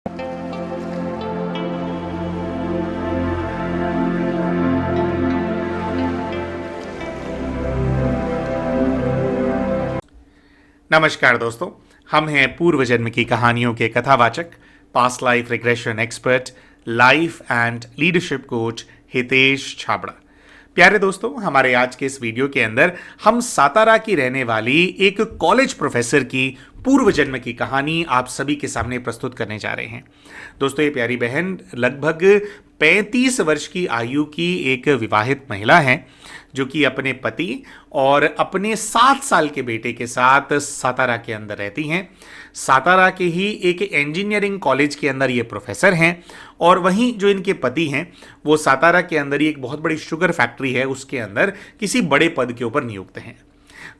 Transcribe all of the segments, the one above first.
नमस्कार दोस्तों, हम हैं पूर्व जन्म की कहानियों के कथावाचक, past life regression expert, life and leadership coach Hitesh Chhabra. प्यारे दोस्तों, हमारे आज के इस वीडियो के अंदर हम सातारा की रहने वाली एक कॉलेज प्रोफेसर की पूर्व जन्म की कहानी आप सभी के सामने प्रस्तुत करने जा रहे हैं। दोस्तों, ये प्यारी बहन लगभग 35 वर्ष की आयु की एक विवाहित महिला है जो कि अपने पति और अपने 7 साल के बेटे के साथ सातारा के अंदर रहती हैं। सातारा के ही एक इंजीनियरिंग कॉलेज के अंदर ये प्रोफेसर हैं और वहीं जो इनके पति हैं वो सातारा के अंदर ही एक बहुत बड़ी शुगर फैक्ट्री है उसके अंदर किसी बड़े पद के ऊपर नियुक्त हैं।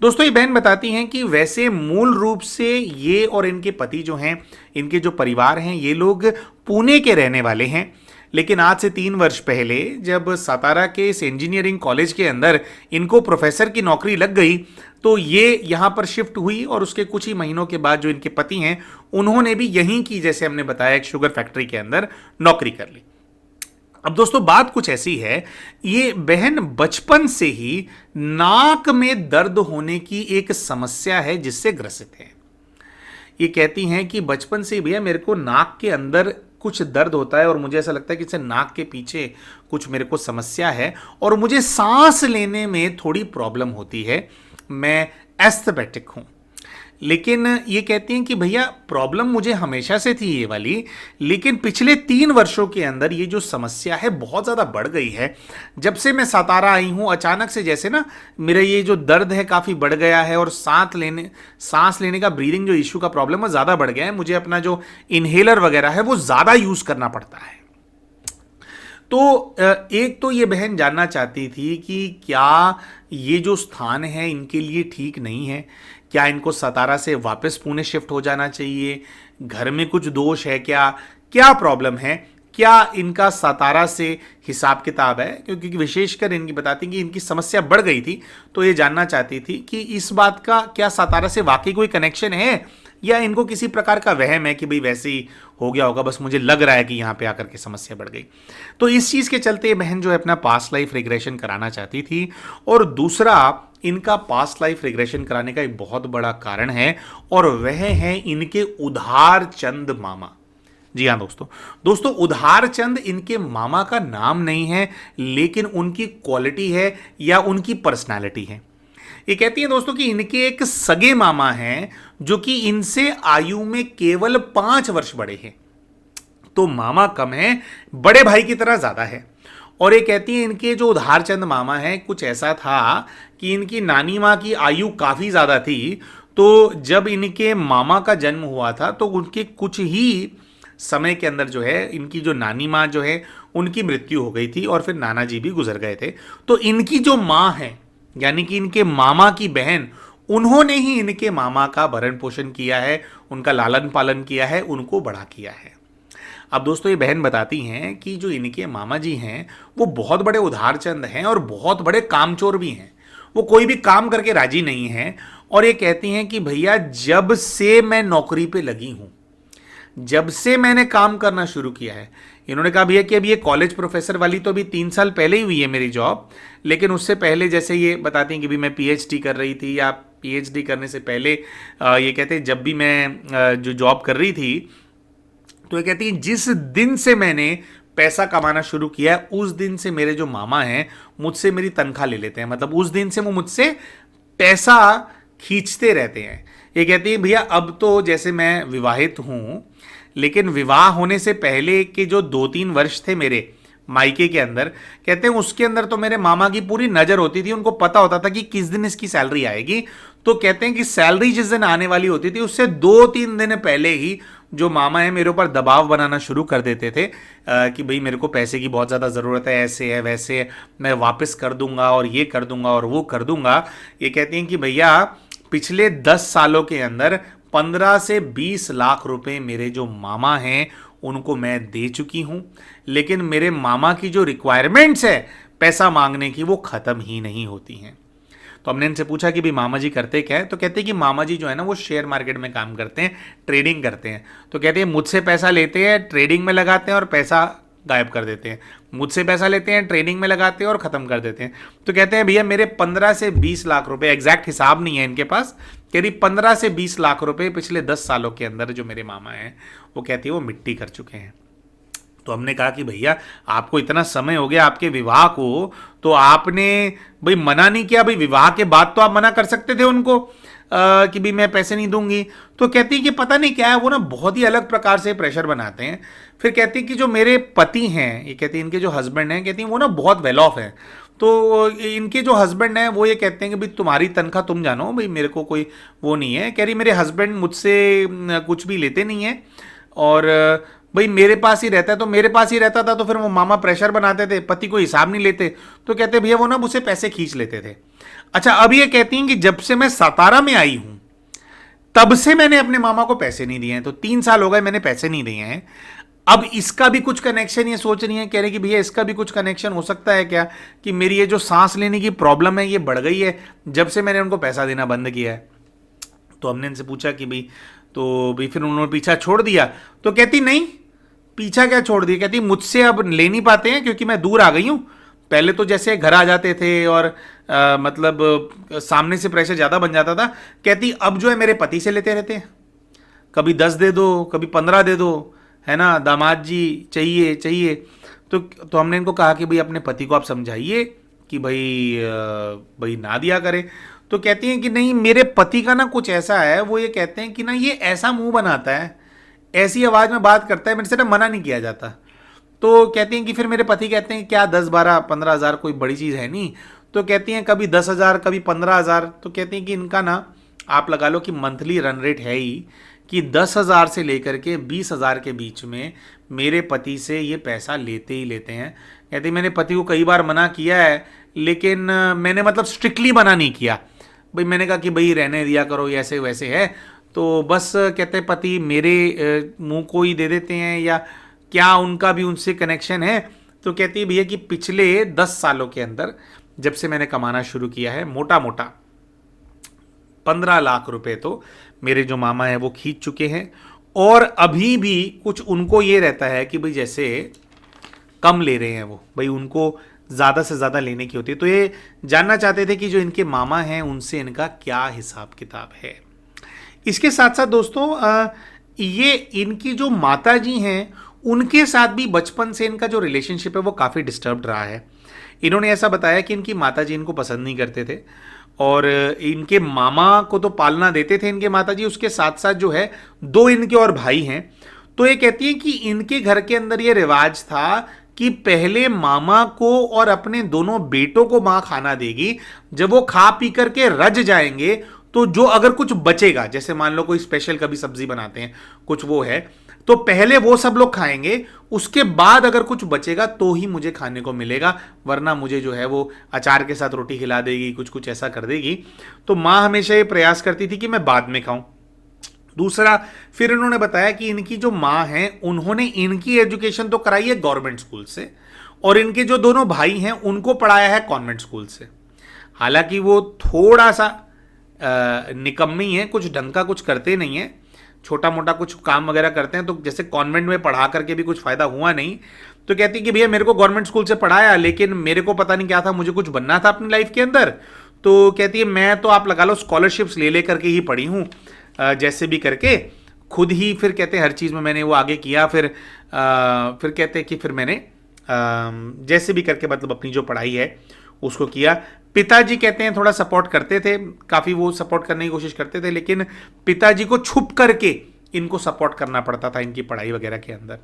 दोस्तों, ये बहन बताती हैं कि वैसे मूल रूप से ये और इनके पति जो हैं, इनके जो परिवार हैं, ये लोग पुणे के रहने वाले हैं। लेकिन आज से 3 वर्ष पहले जब सातारा के इस इंजीनियरिंग कॉलेज के अंदर इनको प्रोफेसर की नौकरी लग गई तो ये यहाँ पर शिफ्ट हुई और उसके कुछ ही महीनों के बाद जो इनके पति हैं उन्होंने भी यहीं की, जैसे हमने बताया, एक शुगर फैक्ट्री के अंदर नौकरी कर ली। अब दोस्तों, बात कुछ ऐसी है, ये बहन बचपन से ही नाक में दर्द होने की एक समस्या है जिससे ग्रसित है। ये कहती हैं कि बचपन से भैया मेरे को नाक के अंदर कुछ दर्द होता है और मुझे ऐसा लगता है कि इससे नाक के पीछे कुछ मेरे को समस्या है और मुझे सांस लेने में थोड़ी प्रॉब्लम होती है। मैं एस्थेटिक हूँ। लेकिन ये कहती हैं कि भैया प्रॉब्लम मुझे हमेशा से थी ये वाली, लेकिन पिछले 3 वर्षों के अंदर ये जो समस्या है बहुत ज़्यादा बढ़ गई है। जब से मैं सातारा आई हूँ अचानक से जैसे ना मेरा ये जो दर्द है काफ़ी बढ़ गया है और सांस लेने का, ब्रीदिंग जो इशू का प्रॉब्लम है ज़्यादा बढ़ गया है। मुझे अपना जो इन्हेलर वगैरह है वो ज़्यादा यूज़ करना पड़ता है। तो एक तो ये बहन जानना चाहती थी कि क्या ये जो स्थान है इनके लिए ठीक नहीं है, क्या इनको सातारा से वापस पुणे शिफ्ट हो जाना चाहिए, घर में कुछ दोष है, क्या प्रॉब्लम है, क्या इनका सातारा से हिसाब किताब है। क्योंकि विशेषकर इनकी बताती कि इनकी समस्या बढ़ गई थी तो ये जानना चाहती थी कि इस बात का क्या सातारा से वाकई कोई कनेक्शन है या इनको किसी प्रकार का वहम है कि भाई वैसे ही हो गया होगा, बस मुझे लग रहा है कि यहाँ पे आकर के समस्या बढ़ गई। तो इस चीज़ के चलते बहन जो है अपना पास्ट लाइफ रिग्रेशन कराना चाहती थी। और दूसरा, इनका पास्ट लाइफ रिग्रेशन कराने का एक बहुत बड़ा कारण है और वह है इनके उधार चंद मामा। जी हाँ दोस्तों, उधार चंद इनके मामा का नाम नहीं है लेकिन उनकी क्वालिटी है या उनकी पर्सनालिटी है। ये कहती है दोस्तों कि इनके एक सगे मामा हैं जो कि इनसे आयु में केवल 5 वर्ष बड़े हैं। तो मामा कम है, बड़े भाई की तरह ज्यादा है। और ये कहती है इनके जो उधारचंद मामा हैं, कुछ ऐसा था कि इनकी नानी माँ की आयु काफी ज्यादा थी। तो जब इनके मामा का जन्म हुआ था तो उनके कुछ ही समय के अंदर जो है इनकी जो नानी माँ जो है उनकी मृत्यु हो गई थी और फिर नाना जी भी गुजर गए थे। तो इनकी जो माँ है यानी कि इनके मामा की बहन, उन्होंने ही इनके मामा का भरण पोषण किया है, उनका लालन पालन किया है, उनको बड़ा किया है। अब दोस्तों, ये बहन बताती हैं कि जो इनके मामा जी हैं वो बहुत बड़े उधारचंद हैं और बहुत बड़े कामचोर भी हैं। वो कोई भी काम करके राजी नहीं है। और ये कहती हैं कि भैया जब से मैं नौकरी पे लगी हूं, जब से मैंने काम करना शुरू किया है, इन्होंने कहा भैया कि अभी ये कॉलेज प्रोफेसर वाली तो अभी 3 साल पहले ही हुई है मेरी जॉब, लेकिन उससे पहले जैसे ये बताती हैं कि भी मैं पीएचडी कर रही थी या पीएचडी करने से पहले ये कहते हैं जब भी मैं जो जॉब कर रही थी तो ये कहती हैं जिस दिन से मैंने पैसा कमाना शुरू किया है उस दिन से मेरे जो मामा हैं मुझसे मेरी तनख्वाह ले लेते हैं। मतलब उस दिन से वो मुझसे पैसा खींचते रहते हैं। ये कहती है भैया अब तो जैसे मैं विवाहित हूँ, लेकिन विवाह होने से पहले के जो 2-3 वर्ष थे मेरे मायके के अंदर, कहते हैं उसके अंदर तो मेरे मामा की पूरी नज़र होती थी। उनको पता होता था कि किस दिन इसकी सैलरी आएगी। तो कहते हैं कि सैलरी जिस दिन आने वाली होती थी उससे 2-3 दिन पहले ही जो मामा है मेरे ऊपर दबाव बनाना शुरू कर देते थे कि भाई मेरे को पैसे की बहुत ज़्यादा ज़रूरत है, ऐसे है वैसे है, मैं वापस कर दूंगा और ये कर दूंगा और वो कर दूंगा। ये कहती हैं कि भैया पिछले 10 सालों के अंदर 15 से 20 लाख रुपए मेरे जो मामा हैं उनको मैं दे चुकी हूं, लेकिन मेरे मामा की जो रिक्वायरमेंट्स है पैसा मांगने की वो खत्म ही नहीं होती हैं। तो हमने इनसे पूछा कि भाई मामा जी करते क्या है, तो कहते हैं कि मामा जी जो है ना वो शेयर मार्केट में काम करते हैं, ट्रेडिंग करते हैं। तो कहते हैं मुझसे पैसा लेते हैं, ट्रेडिंग में लगाते हैं और पैसा गायब कर देते हैं। मुझसे पैसा लेते हैं, ट्रेडिंग में लगाते हैं और ख़त्म कर देते हैं। तो कहते हैं भैया मेरे 15 से 20 लाख रुपए, एग्जैक्ट हिसाब नहीं है इनके पास, करीब 15 से 20 लाख रुपए पिछले 10 सालों के अंदर जो मेरे मामा हैं वो कहती है वो मिट्टी कर चुके हैं। तो हमने कहा कि भैया आपको इतना समय हो गया आपके विवाह को, तो आपने भाई मना नहीं किया, भाई विवाह के बाद तो आप मना कर सकते थे उनको कि भाई मैं पैसे नहीं दूंगी। तो कहती है कि पता नहीं क्या है, वो ना बहुत ही अलग प्रकार से प्रेशर बनाते हैं। फिर कहती है कि जो मेरे पति हैं, ये कहती है इनके जो हस्बैंड हैं, कहती हैं वो ना बहुत वेल ऑफ हैं। तो इनके जो हस्बैंड हैं वो ये कहते हैं कि भाई तुम्हारी तनख्वाह तुम जानो, भाई मेरे को कोई वो नहीं है। कह रही मेरे हस्बैंड मुझसे कुछ भी लेते नहीं है और भाई मेरे पास ही रहता है, तो मेरे पास ही रहता था तो फिर वो मामा प्रेशर बनाते थे, पति को हिसाब नहीं लेते। तो कहते भैया वो ना मुझसे पैसे खींच लेते थे। अच्छा, अब ये कहती हैं कि जब से मैं सातारा में आई हूं तब से मैंने अपने मामा को पैसे नहीं दिए हैं, तो 3 साल हो गए मैंने पैसे नहीं दिए हैं। अब इसका भी कुछ कनेक्शन ये सोच रही है, कह रहे कि भैया इसका भी कुछ कनेक्शन हो सकता है क्या कि मेरी ये जो सांस लेने की प्रॉब्लम है ये बढ़ गई है जब से मैंने उनको पैसा देना बंद किया है। तो हमने इनसे पूछा कि भाई तो भाई फिर उन्होंने पीछा छोड़ दिया। तो कहती नहीं, पीछा क्या छोड़ दिया, कहती मुझसे अब ले नहीं पाते हैं क्योंकि मैं दूर आ गई हूं। पहले तो जैसे घर आ जाते थे और मतलब सामने से प्रेशर ज़्यादा बन जाता था। कहती अब जो है मेरे पति से लेते रहते हैं, कभी 10 दे दो, कभी 15 दे दो, है ना, दामाद जी चाहिए चाहिए। तो हमने इनको कहा कि भाई अपने पति को आप समझाइए कि भाई ना दिया करे। तो कहती हैं कि नहीं, मेरे पति का ना कुछ ऐसा है, वो ये कहते हैं कि ना ये ऐसा मुंह बनाता है, ऐसी आवाज़ में बात करता है, मेरे से ना मना नहीं किया जाता। तो कहती हैं कि फिर मेरे पति कहते हैं क्या 10-12-15 हज़ार कोई बड़ी चीज़ है नहीं। तो कहती हैं कभी 10 हज़ार कभी 15 हज़ार। तो कहती हैं कि इनका ना आप लगा लो कि मंथली रन रेट है ही कि 10 हज़ार से लेकर के 20 हज़ार के बीच में मेरे पति से ये पैसा लेते ही लेते हैं। कहती मैंने पति को कई बार मना किया है, लेकिन मैंने मतलब स्ट्रिक्टली मना नहीं किया। भाई मैंने कहा कि भाई रहने दिया करो, ये ऐसे वैसे है। तो बस कहते पति मेरे मुंह को ही दे देते हैं, या क्या उनका भी उनसे कनेक्शन है। तो कहती है भैया कि पिछले 10 सालों के अंदर जब से मैंने कमाना शुरू किया है, मोटा मोटा 15 लाख रुपए तो मेरे जो मामा हैं वो खींच चुके हैं। और अभी भी कुछ उनको ये रहता है कि भाई जैसे कम ले रहे हैं वो, भाई उनको ज़्यादा से ज़्यादा लेने की होती है। तो ये जानना चाहते थे कि जो इनके मामा हैं उनसे इनका क्या हिसाब किताब है। इसके साथ साथ दोस्तों ये इनकी जो माता जी हैं उनके साथ भी बचपन से इनका जो रिलेशनशिप है वो काफ़ी डिस्टर्ब्ड रहा है। इन्होंने ऐसा बताया कि इनकी माता जी इनको पसंद नहीं करते थे और इनके मामा को तो पालना देते थे इनके माता जी, उसके साथ साथ जो है 2 इनके और भाई हैं। तो ये कहती है कि इनके घर के अंदर ये रिवाज था कि पहले मामा को और अपने दोनों बेटों को माँ खाना देगी, जब वो खा पी करके रज जाएंगे तो जो अगर कुछ बचेगा, जैसे मान लो कोई स्पेशल कभी सब्जी बनाते हैं कुछ वो है, तो पहले वो सब लोग खाएंगे, उसके बाद अगर कुछ बचेगा तो ही मुझे खाने को मिलेगा, वरना मुझे जो है वो अचार के साथ रोटी खिला देगी, कुछ कुछ ऐसा कर देगी। तो माँ हमेशा ये प्रयास करती थी कि मैं बाद में खाऊं। दूसरा, फिर इन्होंने बताया कि इनकी जो माँ हैं उन्होंने इनकी एजुकेशन तो कराई है गवर्नमेंट स्कूल से, और इनके जो दोनों भाई हैं उनको पढ़ाया है कॉन्वेंट स्कूल से। हालांकि वो थोड़ा सा निकम्मी है, कुछ ढंग का कुछ करते नहीं है, छोटा मोटा कुछ काम वगैरह करते हैं, तो जैसे कॉन्वेंट में पढ़ा करके भी कुछ फ़ायदा हुआ नहीं। तो कहती है कि भैया मेरे को गवर्नमेंट स्कूल से पढ़ाया, लेकिन मेरे को पता नहीं क्या था, मुझे कुछ बनना था अपनी लाइफ के अंदर। तो कहती है मैं तो आप लगा लो स्कॉलरशिप्स ले ले करके ही पढ़ी हूँ, जैसे भी करके खुद ही। फिर कहते हैं हर चीज़ में मैंने वो आगे किया। फिर कहते हैं कि फिर मैंने जैसे भी करके मतलब अपनी जो पढ़ाई है उसको किया। पिताजी कहते हैं थोड़ा सपोर्ट करते थे, काफ़ी वो सपोर्ट करने की कोशिश करते थे, लेकिन पिताजी को छुप करके इनको सपोर्ट करना पड़ता था इनकी पढ़ाई वगैरह के अंदर।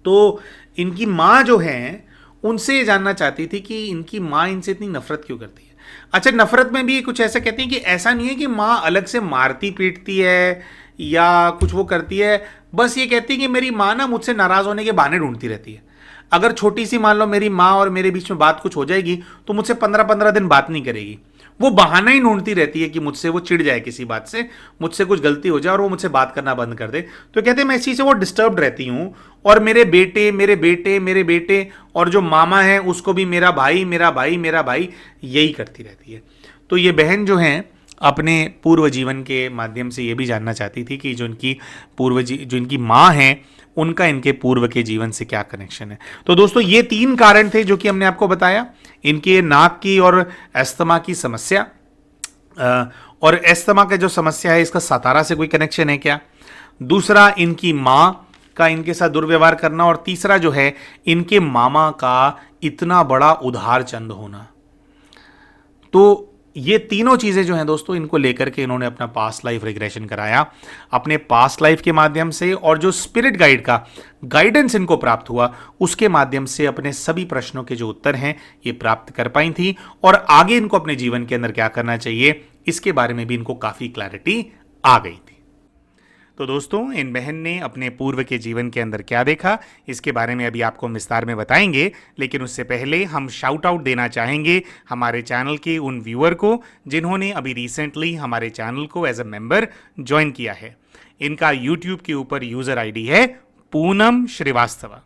तो इनकी माँ जो हैं उनसे ये जानना चाहती थी कि इनकी माँ इनसे इतनी नफरत क्यों करती है। अच्छा, नफरत में भी कुछ ऐसा कहती हैं कि ऐसा नहीं है कि माँ अलग से मारती पीटती है या कुछ वो करती है, बस ये कहती है कि मेरी माँ ना मुझसे नाराज़ होने के बहाने ढूंढती रहती है। अगर छोटी सी मान लो मेरी माँ और मेरे बीच में बात कुछ हो जाएगी तो मुझसे 15-15 दिन बात नहीं करेगी, वो बहाना ही ढूंढती रहती है कि मुझसे वो चिढ़ जाए किसी बात से, मुझसे कुछ गलती हो जाए और वो मुझसे बात करना बंद कर दे। तो कहते हैं मैं इस चीज़ से वो डिस्टर्ब रहती हूँ, और मेरे बेटे मेरे बेटे मेरे बेटे और जो मामा है उसको भी मेरा भाई मेरा भाई मेरा भाई यही करती रहती है। तो ये बहन जो हैं अपने पूर्व जीवन के माध्यम से ये भी जानना चाहती थी कि जो इनकी माँ हैं उनका इनके पूर्व के जीवन से क्या कनेक्शन है। तो दोस्तों ये 3 कारण थे जो कि हमने आपको बताया। इनके नाक की और अस्थमा की समस्या, और अस्थमा का जो समस्या है इसका सातारा से कोई कनेक्शन है क्या, दूसरा इनकी माँ का इनके साथ दुर्व्यवहार करना, और तीसरा जो है इनके मामा का इतना बड़ा उधार चंद होना। तो ये तीनों चीजें जो हैं दोस्तों, इनको लेकर के इन्होंने अपना पास्ट लाइफ रिग्रेशन कराया अपने पास्ट लाइफ के माध्यम से, और जो स्पिरिट गाइड का गाइडेंस इनको प्राप्त हुआ उसके माध्यम से अपने सभी प्रश्नों के जो उत्तर हैं ये प्राप्त कर पाई थी, और आगे इनको अपने जीवन के अंदर क्या करना चाहिए इसके बारे में भी इनको काफी क्लैरिटी आ गई थी। तो दोस्तों इन बहन ने अपने पूर्व के जीवन के अंदर क्या देखा इसके बारे में अभी आपको विस्तार में बताएंगे, लेकिन उससे पहले हम शाउट आउट देना चाहेंगे हमारे चैनल के उन व्यूअर को जिन्होंने अभी रिसेंटली हमारे चैनल को एज अ मेंबर ज्वाइन किया है। इनका यूट्यूब के ऊपर यूजर आईडी है पूनम श्रीवास्तव।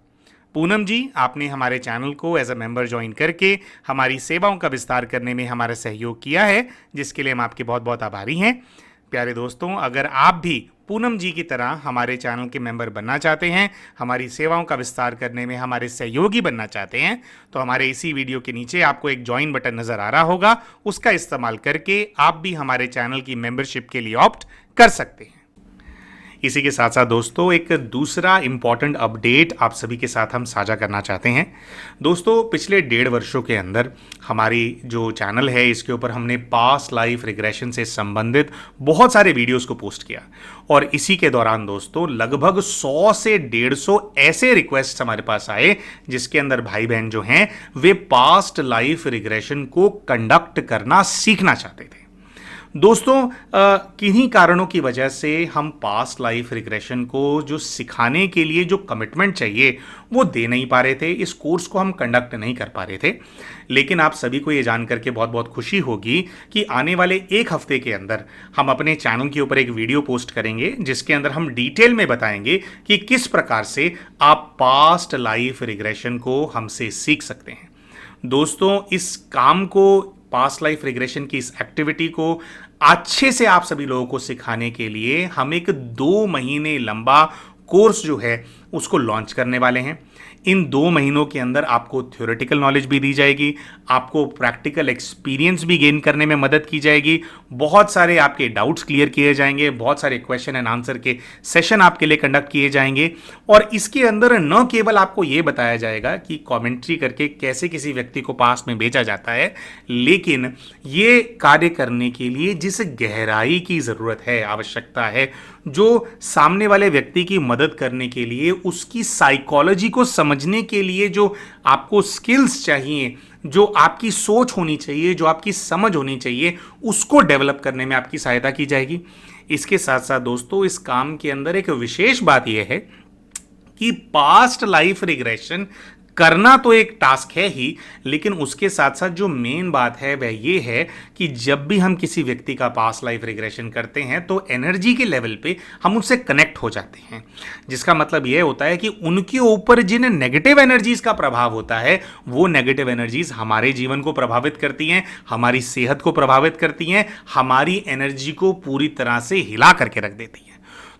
पूनम जी, आपने हमारे चैनल को एज अ मेंबर ज्वाइन करके हमारी सेवाओं का विस्तार करने में हमारा सहयोग किया है, जिसके लिए हम आपके बहुत बहुत आभारी हैं। प्यारे दोस्तों, अगर आप भी पूनम जी की तरह हमारे चैनल के मेंबर बनना चाहते हैं, हमारी सेवाओं का विस्तार करने में हमारे सहयोगी बनना चाहते हैं, तो हमारे इसी वीडियो के नीचे आपको एक ज्वाइन बटन नजर आ रहा होगा, उसका इस्तेमाल करके आप भी हमारे चैनल की मेंबरशिप के लिए ऑप्ट कर सकते हैं। इसी के साथ साथ दोस्तों एक दूसरा इंपॉर्टेंट अपडेट आप सभी के साथ हम साझा करना चाहते हैं। दोस्तों पिछले 1.5 वर्षों के अंदर हमारी जो चैनल है इसके ऊपर हमने पास्ट लाइफ रिग्रेशन से संबंधित बहुत सारे वीडियोस को पोस्ट किया, और इसी के दौरान दोस्तों लगभग 100 से 150 ऐसे रिक्वेस्ट हमारे पास आए जिसके अंदर भाई बहन जो हैं वे पास्ट लाइफ रिग्रेशन को कंडक्ट करना सीखना चाहते थे। दोस्तों किन्हीं कारणों की वजह से हम पास्ट लाइफ रिग्रेशन को जो सिखाने के लिए जो कमिटमेंट चाहिए वो दे नहीं पा रहे थे, इस कोर्स को हम कंडक्ट नहीं कर पा रहे थे। लेकिन आप सभी को ये जान करके बहुत बहुत खुशी होगी कि आने वाले 1 हफ्ते के अंदर हम अपने चैनल के ऊपर एक वीडियो पोस्ट करेंगे जिसके अंदर हम डिटेल में बताएंगे कि किस प्रकार से आप पास्ट लाइफ रिग्रेशन को हमसे सीख सकते हैं। दोस्तों इस काम को, पास्ट लाइफ रिग्रेशन की इस एक्टिविटी को अच्छे से आप सभी लोगों को सिखाने के लिए हम एक 2 महीने लंबा कोर्स जो है उसको लॉन्च करने वाले हैं। इन 2 महीनों के अंदर आपको थ्योरेटिकल नॉलेज भी दी जाएगी, आपको प्रैक्टिकल एक्सपीरियंस भी गेन करने में मदद की जाएगी, बहुत सारे आपके डाउट्स क्लियर किए जाएंगे, बहुत सारे क्वेश्चन एंड आंसर के सेशन आपके लिए कंडक्ट किए जाएंगे, और इसके अंदर न केवल आपको ये बताया जाएगा कि कमेंट्री करके कैसे किसी व्यक्ति को पास्ट में भेजा जाता है, लेकिन ये कार्य करने के लिए जिस गहराई की ज़रूरत है, आवश्यकता है, जो सामने वाले व्यक्ति की मदद करने के लिए, उसकी साइकोलॉजी को समझने के लिए जो आपको स्किल्स चाहिए, जो आपकी सोच होनी चाहिए, जो आपकी समझ होनी चाहिए, उसको डेवलप करने में आपकी सहायता की जाएगी। इसके साथ साथ दोस्तों इस काम के अंदर एक विशेष बात यह है कि पास्ट लाइफ रिग्रेशन करना तो एक टास्क है ही, लेकिन उसके साथ साथ जो मेन बात है वह ये है कि जब भी हम किसी व्यक्ति का पास्ट लाइफ रिग्रेशन करते हैं तो एनर्जी के लेवल पे हम उससे कनेक्ट हो जाते हैं, जिसका मतलब यह होता है कि उनके ऊपर जिन नेगेटिव एनर्जीज का प्रभाव होता है वो नेगेटिव एनर्जीज हमारे जीवन को प्रभावित करती हैं, हमारी सेहत को प्रभावित करती हैं, हमारी एनर्जी को पूरी तरह से हिला करके रख देती हैं।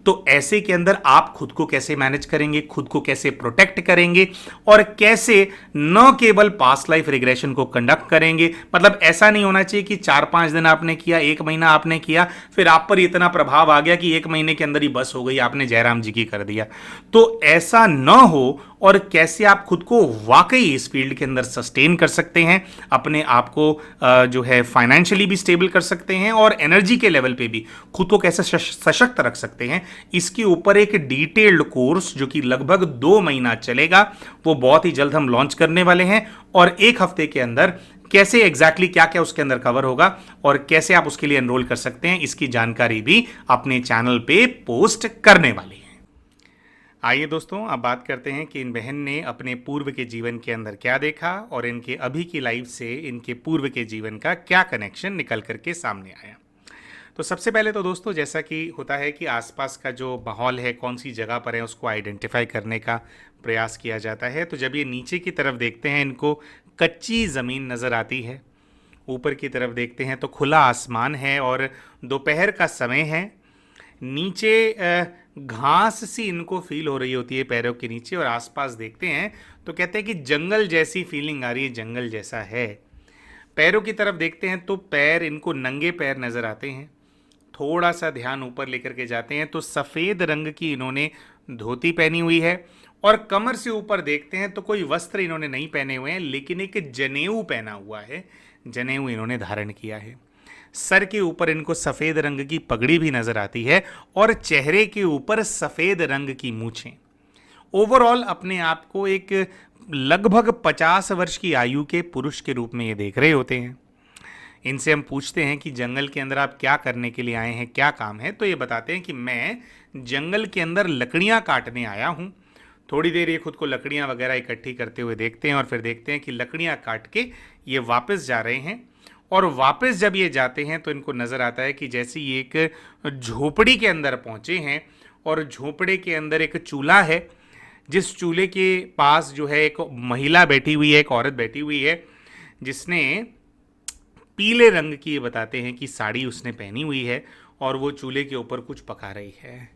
तो ऐसे के अंदर आप खुद को कैसे मैनेज करेंगे, खुद को कैसे प्रोटेक्ट करेंगे, और कैसे न केवल पास्ट लाइफ रिग्रेशन को कंडक्ट करेंगे। मतलब ऐसा नहीं होना चाहिए कि 4-5 दिन आपने किया, 1 महीना आपने किया, फिर आप पर इतना प्रभाव आ गया कि 1 महीने के अंदर ही बस हो गई, आपने जयराम जी की कर दिया। तो ऐसा न हो, और कैसे आप खुद को वाकई इस फील्ड के अंदर सस्टेन कर सकते हैं, अपने आप को जो है फाइनेंशियली भी स्टेबल कर सकते हैं, और एनर्जी के लेवल पे भी खुद को कैसे सशक्त रख सकते हैं, इसके ऊपर एक डिटेल्ड कोर्स जो कि लगभग 2 महीना चलेगा, वो बहुत ही जल्द हम लॉन्च करने वाले हैं। और 1 हफ्ते के अंदर कैसे एग्जैक्टली क्या क्या उसके अंदर कवर होगा और कैसे आप उसके लिए एनरोल कर सकते हैं, इसकी जानकारी भी अपने चैनल पे पोस्ट करने वाले हैं। आइए दोस्तों अब बात करते हैं कि इन बहन ने अपने पूर्व के जीवन के अंदर क्या देखा और इनके अभी की लाइफ से इनके पूर्व के जीवन का क्या कनेक्शन निकल करके सामने आया। तो सबसे पहले तो दोस्तों जैसा कि होता है कि आसपास का जो माहौल है, कौन सी जगह पर है, उसको आइडेंटिफाई करने का प्रयास किया जाता है। तो जब ये नीचे की तरफ देखते हैं, इनको कच्ची ज़मीन नज़र आती है, ऊपर की तरफ देखते हैं तो खुला आसमान है और दोपहर का समय है। नीचे घास सी इनको फील हो रही होती है पैरों के नीचे, और आसपास देखते हैं तो कहते हैं कि जंगल जैसी फीलिंग आ रही है, जंगल जैसा है। पैरों की तरफ देखते हैं तो पैर इनको नंगे पैर नजर आते हैं। थोड़ा सा ध्यान ऊपर लेकर के जाते हैं तो सफ़ेद रंग की इन्होंने धोती पहनी हुई है, और कमर से ऊपर देखते हैं तो कोई वस्त्र इन्होंने नहीं पहने हुए हैं, लेकिन एक जनेऊ पहना हुआ है, जनेऊ इन्होंने धारण किया है। सर के ऊपर इनको सफ़ेद रंग की पगड़ी भी नजर आती है, और चेहरे के ऊपर सफ़ेद रंग की मूछें। ओवरऑल अपने आप को एक लगभग 50 वर्ष की आयु के पुरुष के रूप में ये देख रहे होते हैं। इनसे हम पूछते हैं कि जंगल के अंदर आप क्या करने के लिए आए हैं, क्या काम है, तो ये बताते हैं कि मैं जंगल के अंदर लकड़ियां काटने आया हूं। थोड़ी देर ये खुद को लकड़ियां वगैरह इकट्ठी करते हुए देखते हैं, और फिर देखते हैं कि लकड़ियां काट के ये वापस जा रहे हैं। और वापस जब ये जाते हैं तो इनको नज़र आता है कि जैसे ये एक झोपड़ी के अंदर पहुंचे हैं, और झोपड़े के अंदर एक चूल्हा है, जिस चूल्हे के पास जो है एक महिला बैठी हुई है, एक औरत बैठी हुई है, जिसने पीले रंग की, ये बताते हैं कि साड़ी उसने पहनी हुई है, और वो चूल्हे के ऊपर कुछ पका रही है।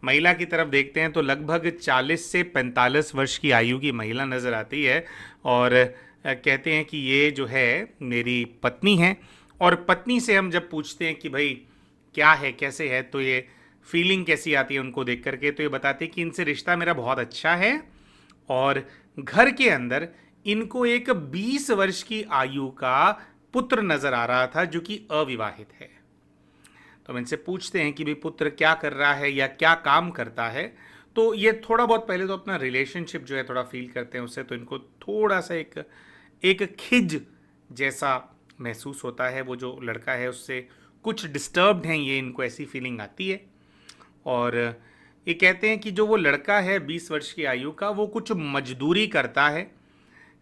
महिला की तरफ देखते हैं तो लगभग 40 से 45 वर्ष की आयु की महिला नज़र आती है, और कहते हैं कि ये जो है मेरी पत्नी है। और पत्नी से हम जब पूछते हैं कि भाई क्या है, कैसे है, तो ये फीलिंग कैसी आती है उनको देख करके, तो ये बताते हैं कि इनसे रिश्ता मेरा बहुत अच्छा है, और घर के अंदर इनको एक 20 वर्ष की आयु का पुत्र नजर आ रहा था जो कि अविवाहित है। तो हम इनसे पूछते हैं कि भाई पुत्र क्या कर रहा है या क्या काम करता है, तो ये थोड़ा बहुत पहले तो अपना रिलेशनशिप जो है थोड़ा फील करते हैं उससे, तो इनको थोड़ा सा एक खिज जैसा महसूस होता है। वो जो लड़का है उससे कुछ डिस्टर्ब्ड हैं ये, इनको ऐसी फीलिंग आती है। और ये कहते हैं कि जो वो लड़का है 20 वर्ष की आयु का, वो कुछ मजदूरी करता है,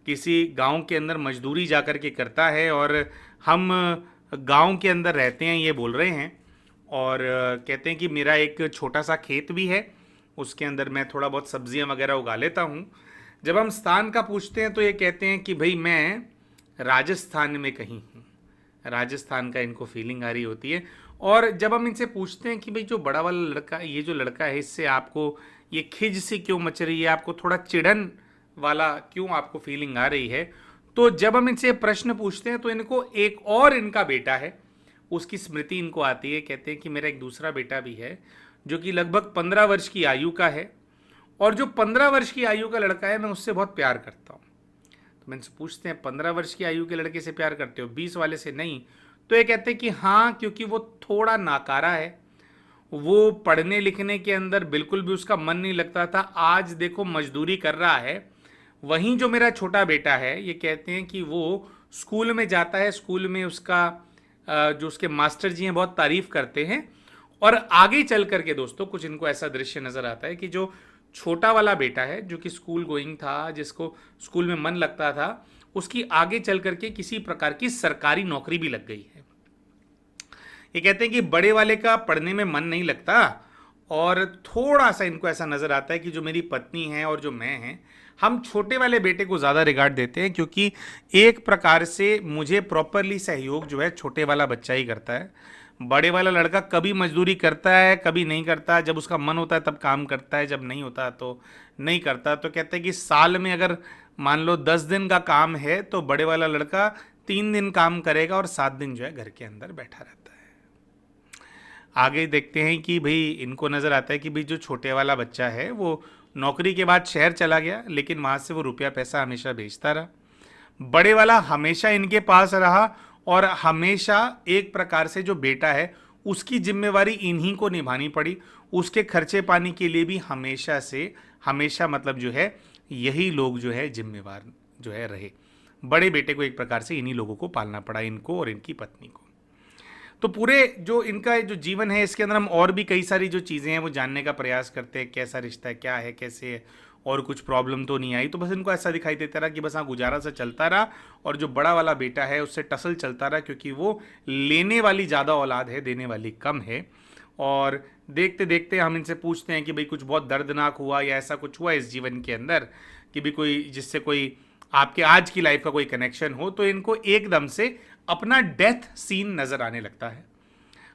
किसी गांव के अंदर मजदूरी जा कर के करता है, और हम गांव के अंदर रहते हैं ये बोल रहे हैं। और कहते हैं कि मेरा एक छोटा सा खेत भी है, उसके अंदर मैं थोड़ा बहुत सब्जियां वगैरह उगा लेता हूँ। जब हम स्थान का पूछते हैं तो ये कहते हैं कि भाई मैं राजस्थान में कहीं हूँ, राजस्थान का इनको फीलिंग आ रही होती है। और जब हम इनसे पूछते हैं कि भाई जो बड़ा वाला लड़का, ये जो लड़का है, इससे आपको ये खिज सी क्यों मच रही है, आपको थोड़ा चिढ़न वाला क्यों आपको फीलिंग आ रही है, तो जब हम इनसे प्रश्न पूछते हैं तो इनको एक और इनका बेटा है उसकी स्मृति इनको आती है। कहते हैं कि मेरा एक दूसरा बेटा भी है जो कि लगभग 15 वर्ष की आयु का है, और जो 15 वर्ष की आयु का लड़का है मैं उससे बहुत प्यार करता हूँ। तो मैं इनसे पूछते हैं 15 वर्ष की आयु के लड़के से प्यार करते हो, 20 वाले से नहीं? तो ये कहते हैं कि हाँ, क्योंकि वो थोड़ा नाकारा है, वो पढ़ने लिखने के अंदर बिल्कुल भी उसका मन नहीं लगता था, आज देखो मजदूरी कर रहा है। वहीं जो मेरा छोटा बेटा है, ये कहते हैं कि वो स्कूल में जाता है, स्कूल में उसका जो उसके मास्टर जी हैं बहुत तारीफ करते हैं। और आगे चल करके दोस्तों कुछ इनको ऐसा दृश्य नज़र आता है कि जो छोटा वाला बेटा है जो कि स्कूल गोइंग था, जिसको स्कूल में मन लगता था, उसकी आगे चल करके किसी प्रकार की सरकारी नौकरी भी लग गई है। ये कहते हैं कि बड़े वाले का पढ़ने में मन नहीं लगता, और थोड़ा सा इनको ऐसा नज़र आता है कि जो मेरी पत्नी है और जो मैं हैं, हम छोटे वाले बेटे को ज़्यादा रिगार्ड देते हैं, क्योंकि एक प्रकार से मुझे प्रॉपरली सहयोग जो है छोटे वाला बच्चा ही करता है। बड़े वाला लड़का कभी मजदूरी करता है, कभी नहीं करता, जब उसका मन होता है तब काम करता है, जब नहीं होता तो नहीं करता। तो कहते हैं कि साल में अगर मान लो 10 दिन का काम है तो बड़े वाला लड़का 3 दिन काम करेगा और 7 दिन जो है घर के अंदर बैठा रहता है। आगे देखते हैं कि भाई इनको नज़र आता है कि भाई जो छोटे वाला बच्चा है वो नौकरी के बाद शहर चला गया, लेकिन वहाँ से वो रुपया पैसा हमेशा भेजता रहा। बड़े वाला हमेशा इनके पास रहा, और हमेशा एक प्रकार से जो बेटा है उसकी जिम्मेवारी इन्हीं को निभानी पड़ी। उसके खर्चे पानी के लिए भी हमेशा से हमेशा मतलब जो है यही लोग जो है जिम्मेवार जो है रहे। बड़े बेटे को एक प्रकार से इन्हीं लोगों को पालना पड़ा, इनको और इनकी पत्नी को। तो पूरे जो इनका जो जीवन है इसके अंदर हम और भी कई सारी जो चीज़ें हैं वो जानने का प्रयास करते हैं, कैसा रिश्ता है, क्या है, कैसे है, और कुछ प्रॉब्लम तो नहीं आई। तो बस इनको ऐसा दिखाई देता रहा कि बस हाँ गुजारा सा चलता रहा, और जो बड़ा वाला बेटा है उससे टसल चलता रहा, क्योंकि वो लेने वाली ज़्यादा औलाद है, देने वाली कम है। और देखते देखते हम इनसे पूछते हैं कि भाई कुछ बहुत दर्दनाक हुआ या ऐसा कुछ हुआ इस जीवन के अंदर कि भी कोई जिससे कोई आपके आज की लाइफ का कोई कनेक्शन हो, तो इनको एकदम से अपना डेथ सीन नजर आने लगता है।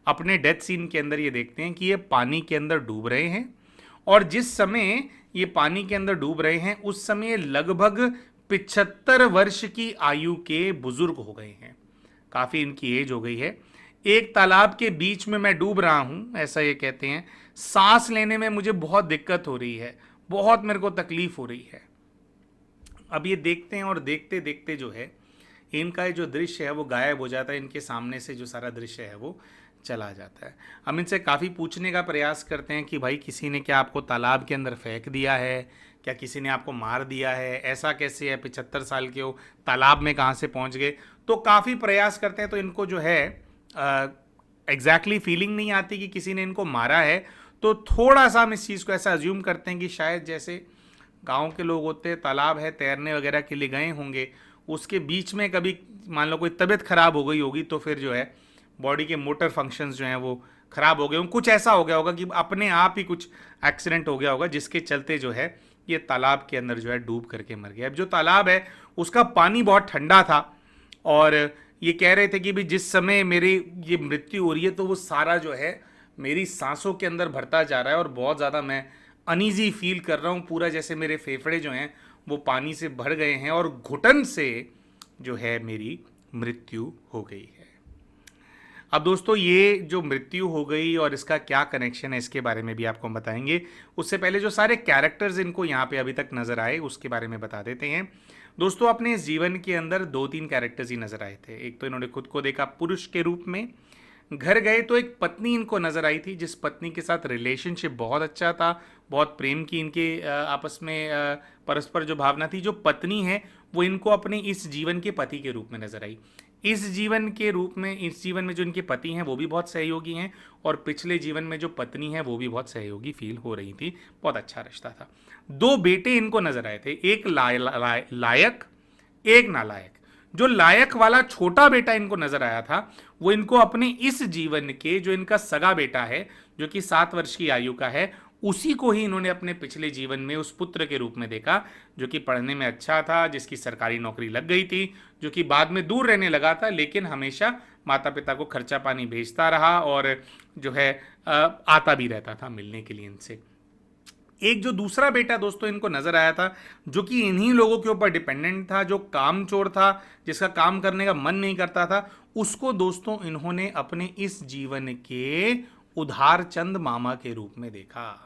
अपने डेथ सीन के अंदर ये देखते हैं कि ये पानी के अंदर डूब रहे हैं, और जिस समय ये पानी के अंदर डूब रहे हैं उस समय ये लगभग 75 वर्ष की आयु के बुजुर्ग हो गए हैं। काफी इनकी एज हो गई है। एक तालाब के बीच में मैं डूब रहा हूं, ऐसा ये कहते हैं। सांस लेने में मुझे बहुत दिक्कत हो रही है, बहुत मेरे को तकलीफ हो रही है। अब ये देखते हैं और देखते देखते जो है इनका ये जो दृश्य है वो गायब हो जाता है। इनके सामने से जो सारा दृश्य है वो चला जाता है। हम इनसे काफ़ी पूछने का प्रयास करते हैं कि भाई किसी ने क्या आपको तालाब के अंदर फेंक दिया है, क्या किसी ने आपको मार दिया है, ऐसा कैसे है, 75 साल के हो, तालाब में कहाँ से पहुँच गए। तो काफ़ी प्रयास करते हैं तो इनको जो है एग्जैक्टली फीलिंग नहीं आती कि किसी ने इनको मारा है। तो थोड़ा सा हम इस चीज़ को ऐसा अज्यूम करते हैं कि शायद जैसे गांव के लोग होते हैं, तालाब है, तैरने वगैरह के लिए गए होंगे, उसके बीच में कभी मान लो कोई तबीयत खराब हो गई होगी तो फिर जो है बॉडी के मोटर फंक्शंस जो हैं वो खराब हो गए होंगे, कुछ ऐसा हो गया होगा कि अपने आप ही कुछ एक्सीडेंट हो गया होगा जिसके चलते जो है ये तालाब के अंदर जो है डूब करके मर गया। अब जो तालाब है उसका पानी बहुत ठंडा था, और ये कह रहे थे कि भी जिस समय मेरी ये मृत्यु हो रही है तो वो सारा जो है मेरी सांसों के अंदर भरता जा रहा है, और बहुत ज़्यादा मैं अनईजी फील कर रहा हूँ। पूरा जैसे मेरे फेफड़े जो हैं वो पानी से भर गए हैं, और घुटन से जो है मेरी मृत्यु हो गई है। अब दोस्तों ये जो मृत्यु हो गई और इसका क्या कनेक्शन है इसके बारे में भी आपको हम बताएंगे। उससे पहले जो सारे कैरेक्टर्स इनको यहाँ पे अभी तक नजर आए उसके बारे में बता देते हैं। दोस्तों अपने इस जीवन के अंदर 2-3 कैरेक्टर्स ही नजर आए थे। एक तो इन्होंने खुद को देखा पुरुष के रूप में, घर गए तो एक पत्नी इनको नजर आई थी जिस पत्नी के साथ रिलेशनशिप बहुत अच्छा था, बहुत प्रेम की इनके आपस में परस्पर जो भावना थी। जो पत्नी है वो इनको अपने इस जीवन के पति के रूप में नजर आई। इस जीवन के रूप में, इस जीवन में जो इनके पति हैं वो भी बहुत सहयोगी हैं, और पिछले जीवन में जो पत्नी है वो भी बहुत सहयोगी फील हो रही थी। बहुत अच्छा रिश्ता था। 2 बेटे इनको नजर आए थे, एक लायक, एक नालायक। जो लायक वाला छोटा बेटा इनको नजर आया था वो इनको अपने इस जीवन के जो इनका सगा बेटा है जो कि 7 वर्ष की आयु का है, उसी को ही इन्होंने अपने पिछले जीवन में उस पुत्र के रूप में देखा जो कि पढ़ने में अच्छा था, जिसकी सरकारी नौकरी लग गई थी, जो कि बाद में दूर रहने लगा था लेकिन हमेशा माता पिता को खर्चा पानी भेजता रहा, और जो है आता भी रहता था मिलने के लिए इनसे। एक जो दूसरा बेटा दोस्तों इनको नजर आया था जो कि इन्हीं लोगों के ऊपर डिपेंडेंट था, जो कामचोर था, जिसका काम करने का मन नहीं करता था, उसको दोस्तों इन्होंने अपने इस जीवन के उधारचंद मामा के रूप में देखा।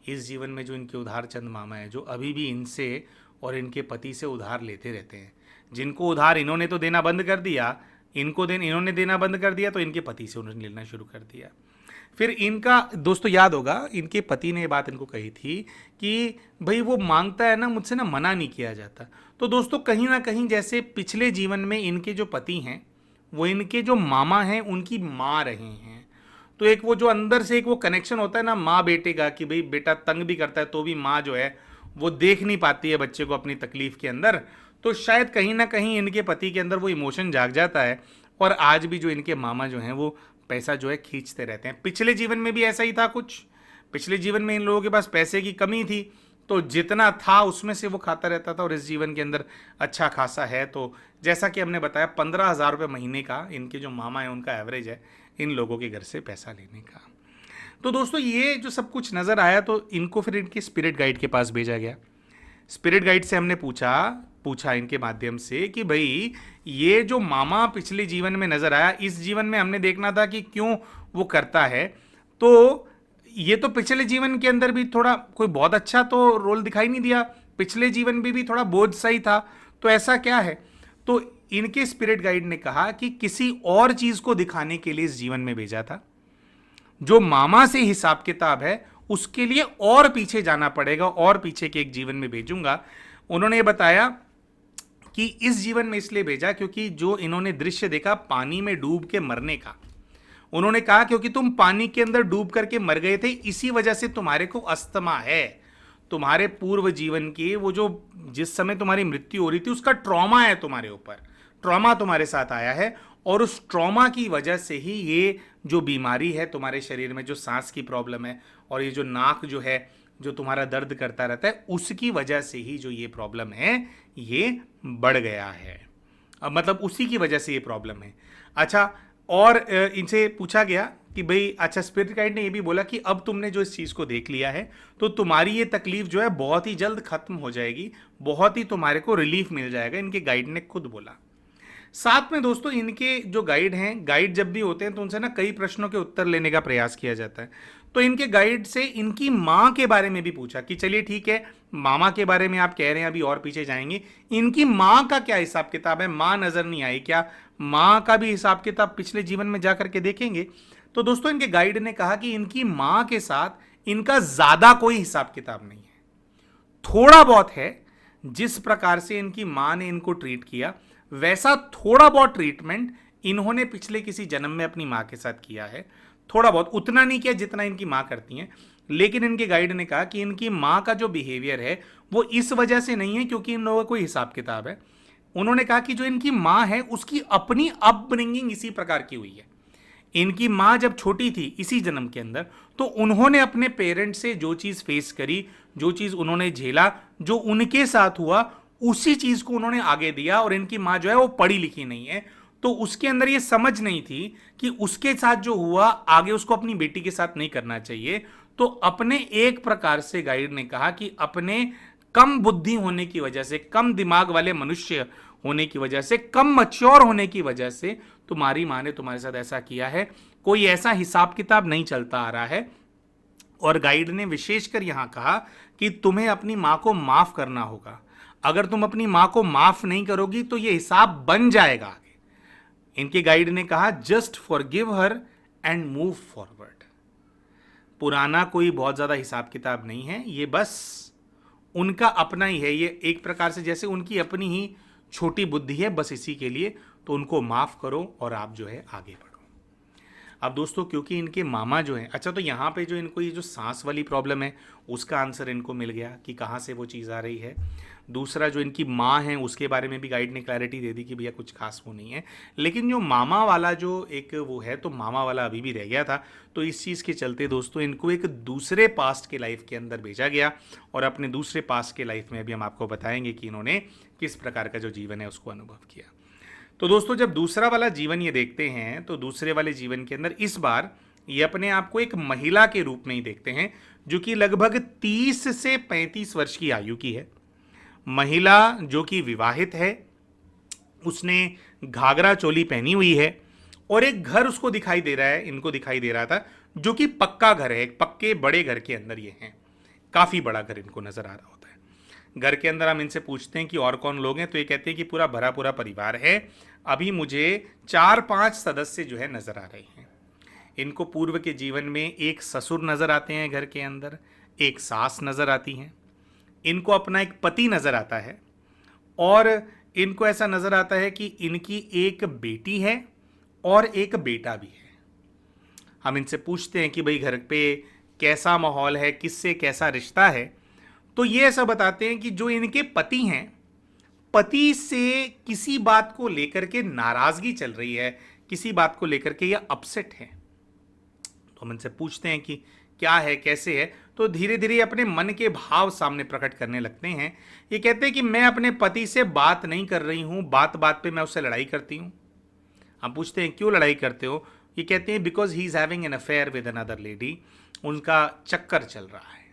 इस जीवन में जो इनके उधारचंद मामा है, जो अभी भी इनसे और इनके पति से उधार लेते रहते हैं, जिनको उधार इन्होंने तो देना बंद कर दिया, इन्होंने देना बंद कर दिया तो इनके पति से उन्होंने लेना शुरू कर दिया। फिर इनका दोस्तों याद होगा इनके पति ने ये बात इनको कही थी कि भाई वो मांगता है ना मुझसे, ना मना नहीं किया जाता। तो दोस्तों कहीं ना कहीं जैसे पिछले जीवन में इनके जो पति हैं वो इनके जो मामा हैं उनकी माँ रहे हैं। तो एक वो जो अंदर से एक वो कनेक्शन होता है ना माँ बेटे का, कि भाई बेटा तंग भी करता है तो भी माँ जो है वो देख नहीं पाती है बच्चे को अपनी तकलीफ के अंदर। तो शायद कहीं ना कहीं इनके पति के अंदर वो इमोशन जाग जाता है, और आज भी जो इनके मामा जो हैं वो पैसा जो है खींचते रहते हैं। पिछले जीवन में भी ऐसा ही था कुछ। पिछले जीवन में इन लोगों के पास पैसे की कमी थी तो जितना था उसमें से वो खाता रहता था, और इस जीवन के अंदर अच्छा खासा है। तो जैसा कि हमने बताया 15,000 रुपये महीने का इनके जो मामा है उनका एवरेज है इन लोगों के घर से पैसा लेने का। तो दोस्तों ये जो सब कुछ नज़र आया तो इनको फिर इनके स्पिरिट गाइड के पास भेजा गया। स्पिरिट गाइड से हमने पूछा इनके माध्यम से कि भाई ये जो मामा पिछले जीवन में नजर आया, इस जीवन में हमने देखना था कि क्यों वो करता है। तो ये तो पिछले जीवन के अंदर भी थोड़ा कोई बहुत अच्छा तो रोल दिखाई नहीं दिया, पिछले जीवन में भी थोड़ा बोझ सही था, तो ऐसा क्या है। तो इनके स्पिरिट गाइड ने कहा कि किसी और चीज को दिखाने के लिए इस जीवन में भेजा था। जो मामा से हिसाब किताब है उसके लिए और पीछे जाना पड़ेगा, और पीछे के एक जीवन में भेजूंगा। उन्होंने ये बताया कि इस जीवन में इसलिए भेजा क्योंकि जो इन्होंने दृश्य देखा पानी में डूब के मरने का, उन्होंने कहा क्योंकि तुम पानी के अंदर डूब करके मर गए थे इसी वजह से तुम्हारे को अस्थमा है। तुम्हारे पूर्व जीवन की वो जो जिस समय तुम्हारी मृत्यु हो रही थी उसका ट्रॉमा है तुम्हारे ऊपर, ट्रॉमा तुम्हारे साथ आया है, और उस ट्रॉमा की वजह से ही ये जो बीमारी है तुम्हारे शरीर में, जो सांस की प्रॉब्लम है और ये जो नाक जो है जो तुम्हारा दर्द करता रहता है, उसकी वजह से ही जो ये प्रॉब्लम है ये बढ़ गया है। मतलब उसी की वजह से ये प्रॉब्लम है। अच्छा, और इनसे पूछा गया कि भाई अच्छा, स्पिरिट गाइड ने ये भी बोला कि अब तुमने जो इस चीज़ को देख लिया है तो तुम्हारी ये तकलीफ जो है बहुत ही जल्द खत्म हो जाएगी, बहुत ही तुम्हारे को रिलीफ मिल जाएगा, इनके गाइड ने खुद बोला। साथ में दोस्तों इनके जो गाइड हैं, गाइड जब भी होते हैं तो उनसे ना कई प्रश्नों के उत्तर लेने का प्रयास किया जाता है। तो इनके गाइड से इनकी माँ के बारे में भी पूछा कि चलिए ठीक है, मामा के बारे में आप कह रहे हैं, अभी और पीछे जाएंगे, इनकी माँ का क्या हिसाब किताब है, माँ नजर नहीं आई क्या, माँ का भी हिसाब किताब पिछले जीवन में जा करके देखेंगे। तो दोस्तों इनके गाइड ने कहा कि इनकी माँ के साथ इनका ज्यादा कोई हिसाब किताब नहीं है, थोड़ा बहुत है। जिस प्रकार से इनकी माँ ने इनको ट्रीट किया वैसा थोड़ा बहुत ट्रीटमेंट इन्होंने पिछले किसी जन्म में अपनी माँ के साथ किया है, थोड़ा बहुत, उतना नहीं किया जितना इनकी माँ करती हैं। लेकिन इनके गाइड ने कहा कि इनकी माँ का जो बिहेवियर है वो इस वजह से नहीं है क्योंकि इन लोगों का कोई हिसाब किताब है। उन्होंने कहा कि जो इनकी माँ है उसकी अपनी अपब्रिंगिंग इसी प्रकार की हुई है। इनकी माँ जब छोटी थी इसी जन्म के अंदर, तो उन्होंने अपने पेरेंट्स से जो चीज़ फेस करी, जो चीज़ उन्होंने झेला, जो उनके साथ हुआ, उसी चीज़ को उन्होंने आगे दिया। और इनकी माँ जो है वो पढ़ी लिखी नहीं है, तो उसके अंदर ये समझ नहीं थी कि उसके साथ जो हुआ आगे उसको अपनी बेटी के साथ नहीं करना चाहिए। तो अपने एक प्रकार से गाइड ने कहा कि अपने कम बुद्धि होने की वजह से, कम दिमाग वाले मनुष्य होने की वजह से, कम मच्योर होने की वजह से तुम्हारी माँ ने तुम्हारे साथ ऐसा किया है, कोई ऐसा हिसाब किताब नहीं चलता आ रहा है। और गाइड ने विशेषकर यहां कहा कि तुम्हें अपनी माँ को माफ करना होगा, अगर तुम अपनी माँ को माफ नहीं करोगी तो यह हिसाब बन जाएगा आगे। इनके गाइड ने कहा just forgive her and move forward. पुराना कोई बहुत ज्यादा हिसाब किताब नहीं है, ये बस उनका अपना ही है, ये एक प्रकार से जैसे उनकी अपनी ही छोटी बुद्धि है, बस इसी के लिए। तो उनको माफ करो और आप जो है आगे बढ़ो। अब दोस्तों क्योंकि इनके मामा जो हैं, अच्छा, तो यहाँ पे जो इनको ये जो सांस वाली प्रॉब्लम है उसका आंसर इनको मिल गया कि कहाँ से वो चीज़ आ रही है। दूसरा जो इनकी माँ है उसके बारे में भी गाइड ने क्लैरिटी दे दी कि भैया कुछ खास वो नहीं है। लेकिन जो मामा वाला जो एक वो है, तो मामा वाला अभी भी रह गया था। तो इस चीज़ के चलते दोस्तों इनको एक दूसरे पास्ट के लाइफ के अंदर भेजा गया, और अपने दूसरे पास्ट के लाइफ में अभी हम आपको बताएंगे कि इन्होंने किस प्रकार का जो जीवन है उसको अनुभव किया। तो दोस्तों जब दूसरा वाला जीवन ये देखते हैं तो दूसरे वाले जीवन के अंदर इस बार ये अपने आप को एक महिला के रूप में ही देखते हैं, जो कि लगभग 30 से 35 वर्ष की आयु की है। महिला जो कि विवाहित है, उसने घाघरा चोली पहनी हुई है, और एक घर उसको दिखाई दे रहा है, इनको दिखाई दे रहा था, जो कि पक्का घर है, एक पक्के बड़े घर के अंदर ये हैं। काफ़ी बड़ा घर इनको नज़र आ रहा होता है। घर के अंदर हम इनसे पूछते हैं कि और कौन लोग हैं, तो ये कहते हैं कि पूरा भरा पूरा परिवार है। अभी मुझे 4-5 सदस्य जो है नज़र आ रहे हैं। इनको पूर्व के जीवन में एक ससुर नज़र आते हैं घर के अंदर, एक सास नज़र आती हैं, इनको अपना एक पति नज़र आता है, और इनको ऐसा नज़र आता है कि इनकी एक बेटी है और एक बेटा भी है। हम इनसे पूछते हैं कि भाई घर पे कैसा माहौल है, किससे कैसा रिश्ता है, तो ये ऐसा बताते हैं कि जो इनके पति हैं, पति से किसी बात को लेकर के नाराजगी चल रही है, किसी बात को लेकर के ये अपसेट है। तो हम इनसे पूछते हैं कि क्या है, कैसे है, तो धीरे धीरे अपने मन के भाव सामने प्रकट करने लगते हैं। ये कहते हैं कि मैं अपने पति से बात नहीं कर रही हूं, बात बात पे मैं उससे लड़ाई करती हूं। हम पूछते हैं क्यों लड़ाई करते हो, ये कहते हैं because he is having an affair with another lady, उनका चक्कर चल रहा है।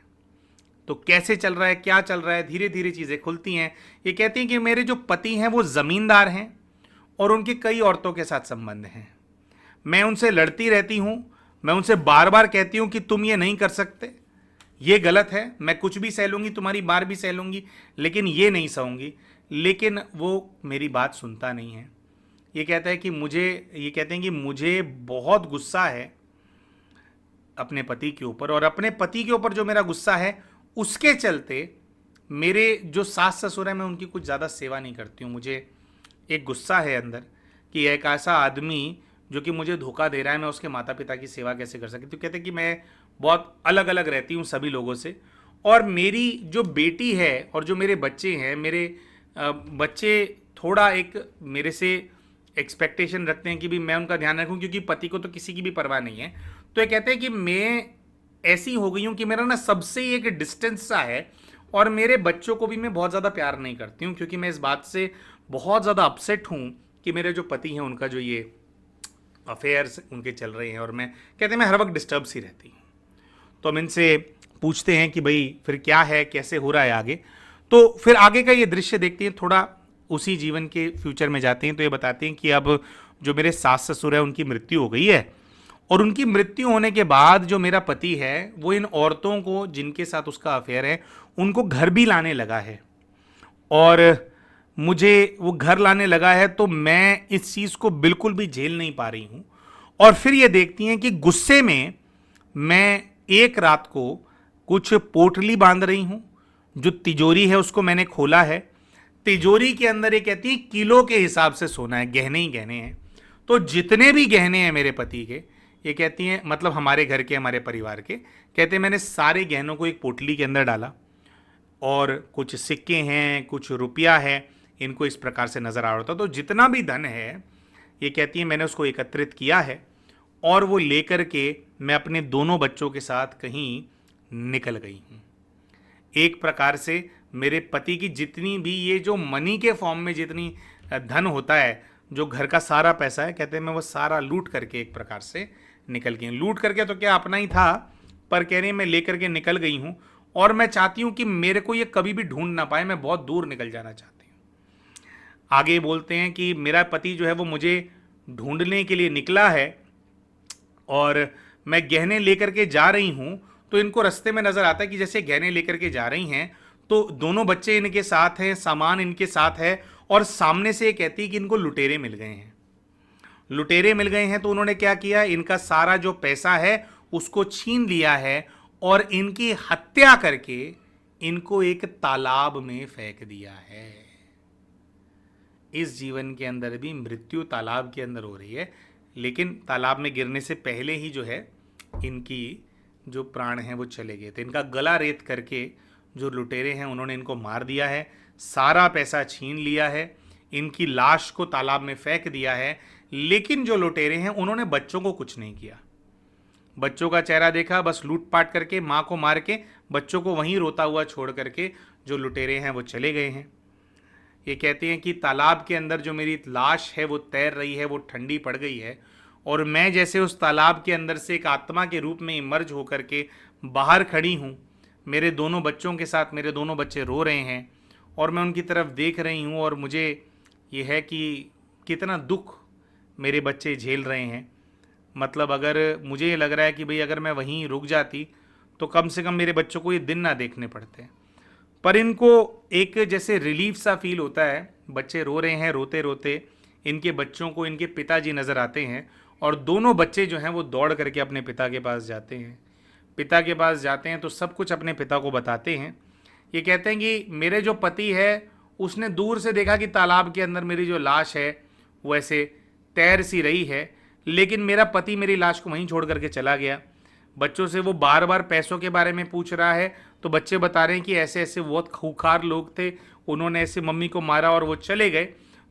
तो कैसे चल रहा है, क्या चल रहा है, धीरे धीरे चीज़ें खुलती हैं। ये कहती हैं कि मेरे जो पति हैं वो ज़मींदार हैं और उनके कई औरतों के साथ संबंध हैं। मैं उनसे लड़ती रहती हूँ, मैं उनसे बार बार कहती हूँ कि तुम ये नहीं कर सकते, ये गलत है, मैं कुछ भी सह लूँगी, तुम्हारी बार भी सह लूँगी, लेकिन ये नहीं सहूँगी। लेकिन वो मेरी बात सुनता नहीं है। ये कहता है कि ये कहते हैं कि मुझे बहुत गुस्सा है अपने पति के ऊपर, और अपने पति के ऊपर जो मेरा गुस्सा है उसके चलते मेरे जो सास ससुर हैं मैं उनकी कुछ ज़्यादा सेवा नहीं करती हूँ। मुझे एक गुस्सा है अंदर कि एक ऐसा आदमी जो कि मुझे धोखा दे रहा है, मैं उसके माता पिता की सेवा कैसे कर सकती। तो कहते हैं कि मैं बहुत अलग अलग रहती हूँ सभी लोगों से, और मेरी जो बेटी है और जो मेरे बच्चे हैं, मेरे बच्चे थोड़ा एक मेरे से एक्सपेक्टेशन रखते हैं कि भी मैं उनका ध्यान रखूं, क्योंकि पति को तो किसी की भी परवाह नहीं है। तो ये कहते हैं कि मैं ऐसी हो गई हूं कि मेरा ना सबसे एक डिस्टेंस सा है, और मेरे बच्चों को भी मैं बहुत ज़्यादा प्यार नहीं करती हूँ, क्योंकि मैं इस बात से बहुत ज़्यादा अपसेट हूँ कि मेरे जो पति हैं उनका जो ये अफेयर्स उनके चल रहे हैं, और मैं कहते हैं मैं हर वक्त डिस्टर्ब सी रहती हूँ। तो हम इनसे पूछते हैं कि भाई फिर क्या है, कैसे हो रहा है आगे। तो फिर आगे का ये दृश्य देखते हैं, थोड़ा उसी जीवन के फ्यूचर में जाते हैं। तो ये बताते हैं कि अब जो मेरे सास ससुर है उनकी मृत्यु हो गई है, और उनकी मृत्यु होने के बाद जो मेरा पति है वो इन औरतों को जिनके साथ उसका अफेयर है उनको घर भी लाने लगा है, और मुझे वो घर लाने लगा है। तो मैं इस चीज़ को बिल्कुल भी झेल नहीं पा रही हूँ। और फिर ये देखती हैं कि गुस्से में मैं एक रात को कुछ पोटली बांध रही हूँ, जो तिजोरी है उसको मैंने खोला है। तिजोरी के अंदर ये कहती है किलो के हिसाब से सोना है, गहने ही गहने हैं। तो जितने भी गहने हैं मेरे पति के, ये कहती हैं मतलब हमारे घर के, हमारे परिवार के, कहते हैं मैंने सारे गहनों को एक पोटली के अंदर डाला, और कुछ सिक्के हैं, कुछ रुपया है, इनको इस प्रकार से नजर आ रहा था। तो जितना भी धन है, ये कहती है मैंने उसको एकत्रित किया है, और वो लेकर के मैं अपने दोनों बच्चों के साथ कहीं निकल गई हूँ। एक प्रकार से मेरे पति की जितनी भी ये जो मनी के फॉर्म में जितनी धन होता है, जो घर का सारा पैसा है, कहते हैं मैं वो सारा लूट करके एक प्रकार से निकल गई। लूट करके तो क्या, अपना ही था, पर कह रही मैं लेकर के निकल गई हूँ। और मैं चाहती हूँ कि मेरे को ये कभी भी ढूंढ ना पाए, मैं बहुत दूर निकल जाना चाहती हूँ। आगे बोलते हैं कि मेरा पति जो है वो मुझे ढूंढने के लिए निकला है, और मैं गहने लेकर के जा रही हूँ। तो इनको रास्ते में नजर आता है कि जैसे गहने लेकर के जा रही हैं, तो दोनों बच्चे इनके साथ हैं, सामान इनके साथ है, और सामने से ये कहती है कि इनको लुटेरे मिल गए हैं। लुटेरे मिल गए हैं, तो उन्होंने क्या किया, इनका सारा जो पैसा है उसको छीन लिया है, और इनकी हत्या करके इनको एक तालाब में फेंक दिया है। इस जीवन के अंदर भी मृत्यु तालाब के अंदर हो रही है, लेकिन तालाब में गिरने से पहले ही जो है इनकी जो प्राण हैं वो चले गए थे। इनका गला रेत करके जो लुटेरे हैं उन्होंने इनको मार दिया है, सारा पैसा छीन लिया है, इनकी लाश को तालाब में फेंक दिया है। लेकिन जो लुटेरे हैं उन्होंने बच्चों को कुछ नहीं किया। बच्चों का चेहरा देखा, बस लूटपाट करके माँ को मार के बच्चों को वहीं रोता हुआ छोड़ करके जो लुटेरे हैं वो चले गए हैं। ये कहते हैं कि तालाब के अंदर जो मेरी लाश है वो तैर रही है, वो ठंडी पड़ गई है, और मैं जैसे उस तालाब के अंदर से एक आत्मा के रूप में इमर्ज होकर के बाहर खड़ी हूँ। मेरे दोनों बच्चों के साथ मेरे दोनों बच्चे रो रहे हैं, और मैं उनकी तरफ देख रही हूँ, और मुझे ये है कि कितना दुख मेरे बच्चे झेल रहे हैं। मतलब अगर मुझे ये लग रहा है कि भाई अगर मैं वहीं रुक जाती तो कम से कम मेरे बच्चों को ये दिन ना देखने पड़ते। पर इनको एक जैसे रिलीफ सा फील होता है, बच्चे रो रहे हैं, रोते रोते इनके बच्चों को इनके पिताजी नज़र आते हैं, और दोनों बच्चे जो हैं वो दौड़ करके अपने पिता के पास जाते हैं। पिता के पास जाते हैं तो सब कुछ अपने पिता को बताते हैं। ये कहते हैं कि मेरे जो पति है उसने दूर से देखा कि तालाब के अंदर मेरी जो लाश है वो ऐसे तैर सी रही है, लेकिन मेरा पति मेरी लाश को वहीं छोड़ करके चला गया। बच्चों से वो बार बार पैसों के बारे में पूछ रहा है, तो बच्चे बता रहे हैं कि ऐसे ऐसे बहुत खूंखार लोग थे, उन्होंने ऐसे मम्मी को मारा और वो चले गए।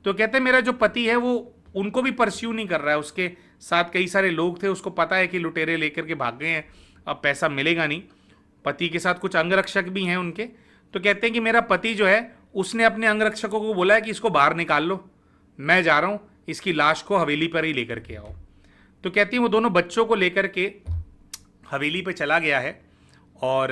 तो कहते हैं मेरा जो पति है वो उनको भी परस्यू नहीं कर रहा है, उसके साथ कई सारे लोग थे, उसको पता है कि लुटेरे लेकर के भाग गए हैं, अब पैसा मिलेगा नहीं। पति के साथ कुछ अंगरक्षक भी हैं उनके। तो कहते हैं कि मेरा पति जो है उसने अपने अंगरक्षकों को बोला है कि इसको बाहर निकाल लो, मैं जा रहा हूँ, इसकी लाश को हवेली पर ही लेकर के आओ। तो कहती है वो दोनों बच्चों को लेकर के हवेली पे चला गया है। और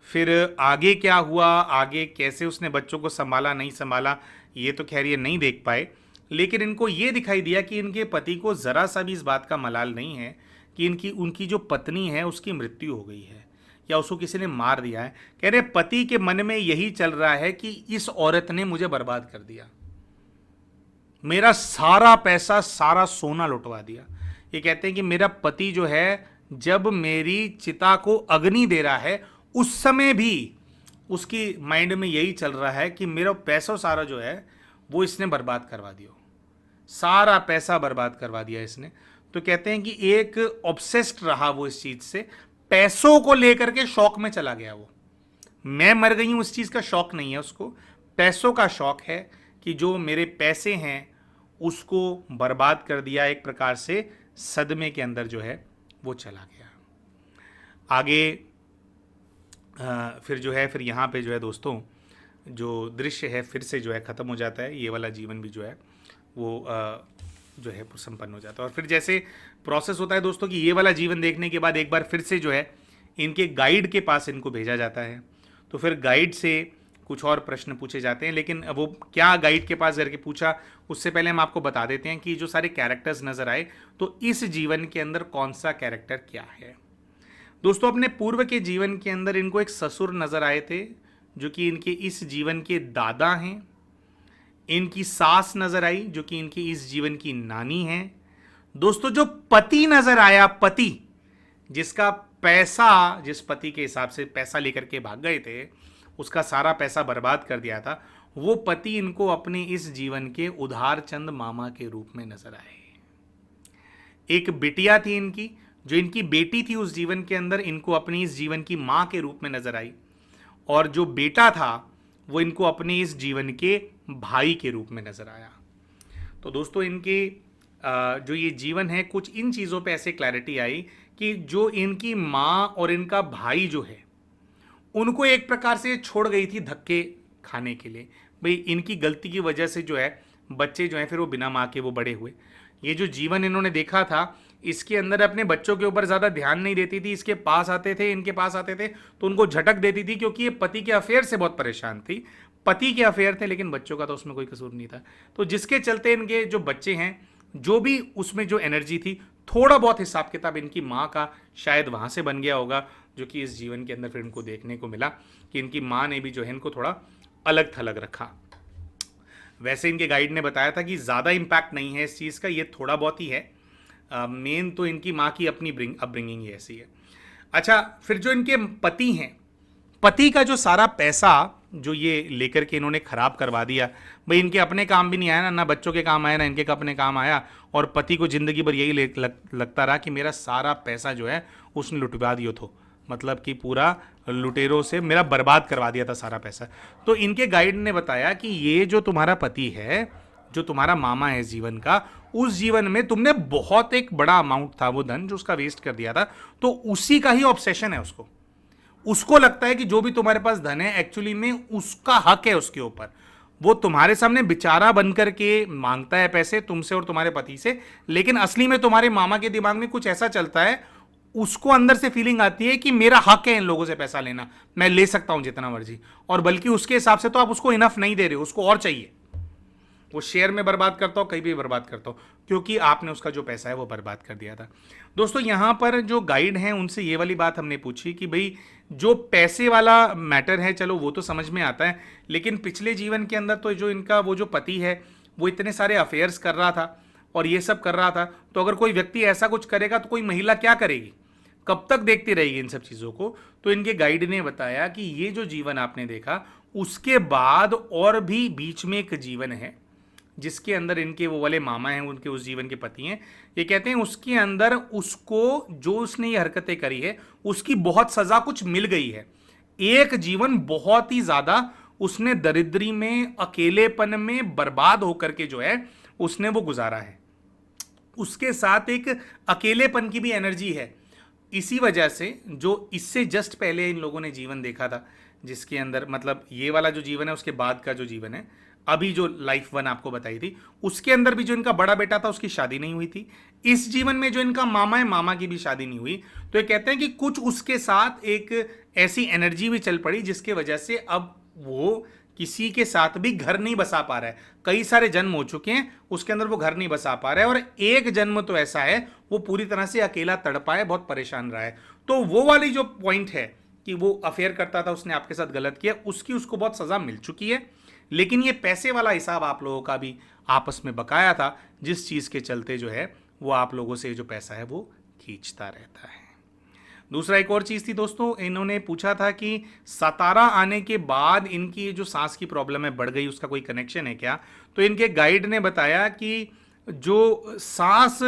फिर आगे क्या हुआ, आगे कैसे उसने बच्चों को संभाला नहीं संभाला, ये तो खैर ये नहीं देख पाए। लेकिन इनको ये दिखाई दिया कि इनके पति को ज़रा सा भी इस बात का मलाल नहीं है कि उनकी जो पत्नी है उसकी मृत्यु हो गई है या उसको किसी ने मार दिया है। कह रहे पति के मन में यही चल रहा है कि इस औरत ने मुझे बर्बाद कर दिया, मेरा सारा पैसा सारा सोना लुटवा दिया। ये कहते हैं कि मेरा पति जो है जब मेरी चिता को अग्नि दे रहा है उस समय भी उसकी माइंड में यही चल रहा है कि मेरा पैसा सारा जो है वो इसने बर्बाद करवा दिया, सारा पैसा बर्बाद करवा दिया इसने। तो कहते हैं कि एक ऑब्सेस्ड रहा वो इस चीज से, पैसों को लेकर के शौक में चला गया वो। मैं मर गई हूं उस चीज का शौक नहीं है उसको, पैसों का शौक है कि जो मेरे पैसे हैं उसको बर्बाद कर दिया, एक प्रकार से सदमे के अंदर जो है वो चला गया। आगे फिर जो है फिर यहाँ पे जो है दोस्तों जो दृश्य है फिर से जो है ख़त्म हो जाता है, ये वाला जीवन भी जो है वो जो है संपन्न हो जाता है। और फिर जैसे प्रोसेस होता है दोस्तों कि ये वाला जीवन देखने के बाद एक बार फिर से जो है इनके गाइड के पास इनको भेजा जाता है। तो फिर गाइड से कुछ और प्रश्न पूछे जाते हैं, लेकिन वो क्या गाइड के पास करके पूछा उससे पहले हम आपको बता देते हैं कि जो सारे कैरेक्टर्स नज़र आए तो इस जीवन के अंदर कौन सा कैरेक्टर क्या है। दोस्तों अपने पूर्व के जीवन के अंदर इनको एक ससुर नज़र आए थे जो कि इनके इस जीवन के दादा हैं। इनकी सास नज़र आई जो कि इनकी इस जीवन की नानी है। दोस्तों जो पति नज़र आया, पति जिसका पैसा, जिस पति के हिसाब से पैसा लेकर के भाग गए थे उसका सारा पैसा बर्बाद कर दिया था, वो पति इनको अपने इस जीवन के उधारचंद मामा के रूप में नजर आए। एक बिटिया थी इनकी, जो इनकी बेटी थी उस जीवन के अंदर इनको अपनी इस जीवन की माँ के रूप में नजर आई, और जो बेटा था वो इनको अपने इस जीवन के भाई के रूप में नजर आया। तो दोस्तों इनके जो ये जीवन है कुछ इन चीज़ों पे ऐसे क्लैरिटी आई कि जो इनकी माँ और इनका भाई जो है उनको एक प्रकार से छोड़ गई थी धक्के खाने के लिए। भाई इनकी गलती की वजह से जो है बच्चे जो हैं फिर वो बिना माँ के वो बड़े हुए। ये जो जीवन इन्होंने देखा था इसके अंदर अपने बच्चों के ऊपर ज़्यादा ध्यान नहीं देती थी, इसके पास आते थे, इनके पास आते थे तो उनको झटक देती थी, क्योंकि ये पति के अफेयर से बहुत परेशान थी। पति के अफेयर थे लेकिन बच्चों का तो उसमें कोई कसूर नहीं था। तो जिसके चलते इनके जो बच्चे हैं जो भी उसमें जो एनर्जी थी थोड़ा बहुत हिसाब किताब इनकी माँ का शायद वहाँ से बन गया होगा, जो कि इस जीवन के अंदर फिर इनको देखने को मिला कि इनकी माँ ने भी जो है इनको थोड़ा अलग थलग रखा। वैसे इनके गाइड ने बताया था कि ज़्यादा इम्पैक्ट नहीं है इस चीज़ का, ये थोड़ा बहुत ही है। मेन तो इनकी माँ की अपनी अपब्रिंगिंग ही ऐसी है। अच्छा, फिर जो इनके पति हैं, पति का जो सारा पैसा जो ये लेकर के इन्होंने खराब करवा दिया, भाई इनके अपने काम भी नहीं आया ना बच्चों के काम आया ना इनके अपने काम आया, और पति को ज़िंदगी भर यही लगता रहा कि मेरा सारा पैसा जो है उसने लुटवा दिया था, मतलब कि पूरा लुटेरों से मेरा बर्बाद करवा दिया था सारा पैसा। तो इनके गाइड ने बताया कि ये जो तुम्हारा पति है, जो तुम्हारा मामा है जीवन का, उस जीवन में तुमने बहुत एक बड़ा अमाउंट था वो धन जो उसका वेस्ट कर दिया था, तो उसी का ही ऑब्सेशन है उसको। उसको लगता है कि जो भी तुम्हारे पास धन है एक्चुअली में उसका हक है उसके ऊपर। वो तुम्हारे सामने बेचारा बनकर के मांगता है पैसे तुमसे और तुम्हारे पति से, लेकिन असली में तुम्हारे मामा के दिमाग में कुछ ऐसा चलता है, उसको अंदर से फीलिंग आती है कि मेरा हक है इन लोगों से पैसा लेना, मैं ले सकता हूं जितना मर्जी, और बल्कि उसके हिसाब से तो आप उसको इनफ नहीं दे रहे हो, उसको और चाहिए। वो शेयर में बर्बाद करता हो, कहीं भी बर्बाद करता हो, क्योंकि आपने उसका जो पैसा है वो बर्बाद कर दिया था। दोस्तों यहाँ पर जो गाइड हैं उनसे ये वाली बात हमने पूछी कि भाई जो पैसे वाला मैटर है चलो वो तो समझ में आता है, लेकिन पिछले जीवन के अंदर तो जो इनका वो जो पति है वो इतने सारे अफेयर्स कर रहा था और ये सब कर रहा था, तो अगर कोई व्यक्ति ऐसा कुछ करेगा तो कोई महिला क्या करेगी, कब तक देखती रहेगी इन सब चीज़ों को। तो इनके गाइड ने बताया कि ये जो जीवन आपने देखा उसके बाद और भी बीच में एक जीवन है जिसके अंदर इनके वो वाले मामा हैं, उनके उस जीवन के पति हैं। ये कहते हैं उसके अंदर उसको जो उसने ये हरकतें करी है उसकी बहुत सजा कुछ मिल गई है। एक जीवन बहुत ही ज़्यादा उसने दरिद्री में, अकेलेपन में बर्बाद होकर के जो है उसने वो गुजारा है। उसके साथ एक अकेलेपन की भी एनर्जी है। इसी वजह से जो इससे जस्ट पहले इन लोगों ने जीवन देखा था जिसके अंदर मतलब ये वाला जो जीवन है उसके बाद का जो जीवन है, अभी जो लाइफ वन आपको बताई थी, उसके अंदर भी जो इनका बड़ा बेटा था उसकी शादी नहीं हुई थी। इस जीवन में जो इनका मामा है, मामा की भी शादी नहीं हुई। तो ये कहते हैं कि कुछ उसके साथ एक ऐसी एनर्जी भी चल पड़ी जिसके वजह से अब वो किसी के साथ भी घर नहीं बसा पा रहा है। कई सारे जन्म हो चुके हैं उसके अंदर वो घर नहीं बसा पा रहा है, और एक जन्म तो ऐसा है वो पूरी तरह से अकेला तड़पा है, बहुत परेशान रहा है। तो वो वाली जो पॉइंट है कि वो अफेयर करता था, उसने आपके साथ गलत किया, उसकी उसको बहुत सजा मिल चुकी है। लेकिन ये पैसे वाला हिसाब आप लोगों का भी आपस में बकाया था, जिस चीज़ के चलते जो है वो आप लोगों से जो पैसा है वो खींचता रहता है। दूसरा एक और चीज़ थी दोस्तों, इन्होंने पूछा था कि सतारा आने के बाद इनकी जो सांस की प्रॉब्लम है बढ़ गई, उसका कोई कनेक्शन है क्या। तो इनके गाइड ने बताया कि जो सांस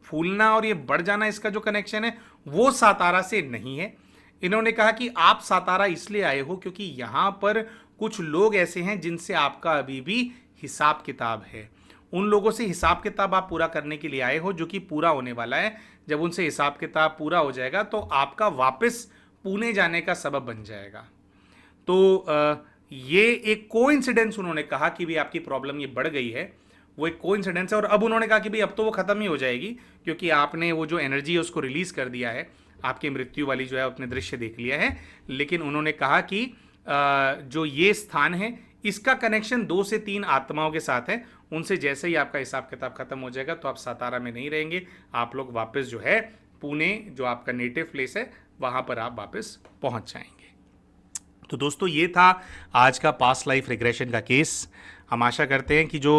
फूलना और ये बढ़ जाना इसका जो कनेक्शन है वो सातारा से नहीं है। इन्होंने कहा कि आप सातारा इसलिए आए हो क्योंकि यहाँ पर कुछ लोग ऐसे हैं जिनसे आपका अभी भी हिसाब किताब है। उन लोगों से हिसाब किताब आप पूरा करने के लिए आए हो, जो कि पूरा होने वाला है। जब उनसे हिसाब किताब पूरा हो जाएगा तो आपका वापस पुणे जाने का सबब बन जाएगा। तो ये एक कोइंसिडेंस उन्होंने कहा कि भी आपकी प्रॉब्लम ये बढ़ गई है, वो एक कोइंसिडेंस है। और अब उन्होंने कहा कि भाई अब तो वो ख़त्म ही हो जाएगी, क्योंकि आपने वो जो एनर्जी है उसको रिलीज़ कर दिया है, आपकी मृत्यु वाली जो है अपने दृश्य देख लिया है। लेकिन उन्होंने कहा कि जो ये स्थान है इसका कनेक्शन 2 से 3 आत्माओं के साथ है। उनसे जैसे ही आपका हिसाब किताब खत्म हो जाएगा तो आप सातारा में नहीं रहेंगे, आप लोग वापस जो है पुणे, जो आपका नेटिव प्लेस है, वहाँ पर आप वापस पहुँच जाएंगे। तो दोस्तों ये था आज का पास्ट लाइफ रिग्रेशन का केस। हम आशा करते हैं कि जो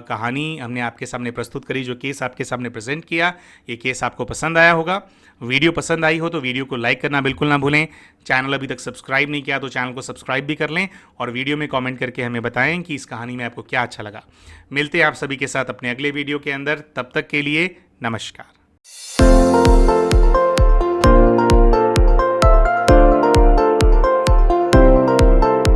कहानी हमने आपके सामने प्रस्तुत करी, जो केस आपके सामने प्रेजेंट किया, ये केस आपको पसंद आया होगा। वीडियो पसंद आई हो तो वीडियो को लाइक करना बिल्कुल ना भूलें। चैनल अभी तक सब्सक्राइब नहीं किया तो चैनल को सब्सक्राइब भी कर लें, और वीडियो में कमेंट करके हमें बताएं कि इस कहानी में आपको क्या अच्छा लगा। मिलते हैं आप सभी के साथ अपने अगले वीडियो के अंदर, तब तक के लिए नमस्कार।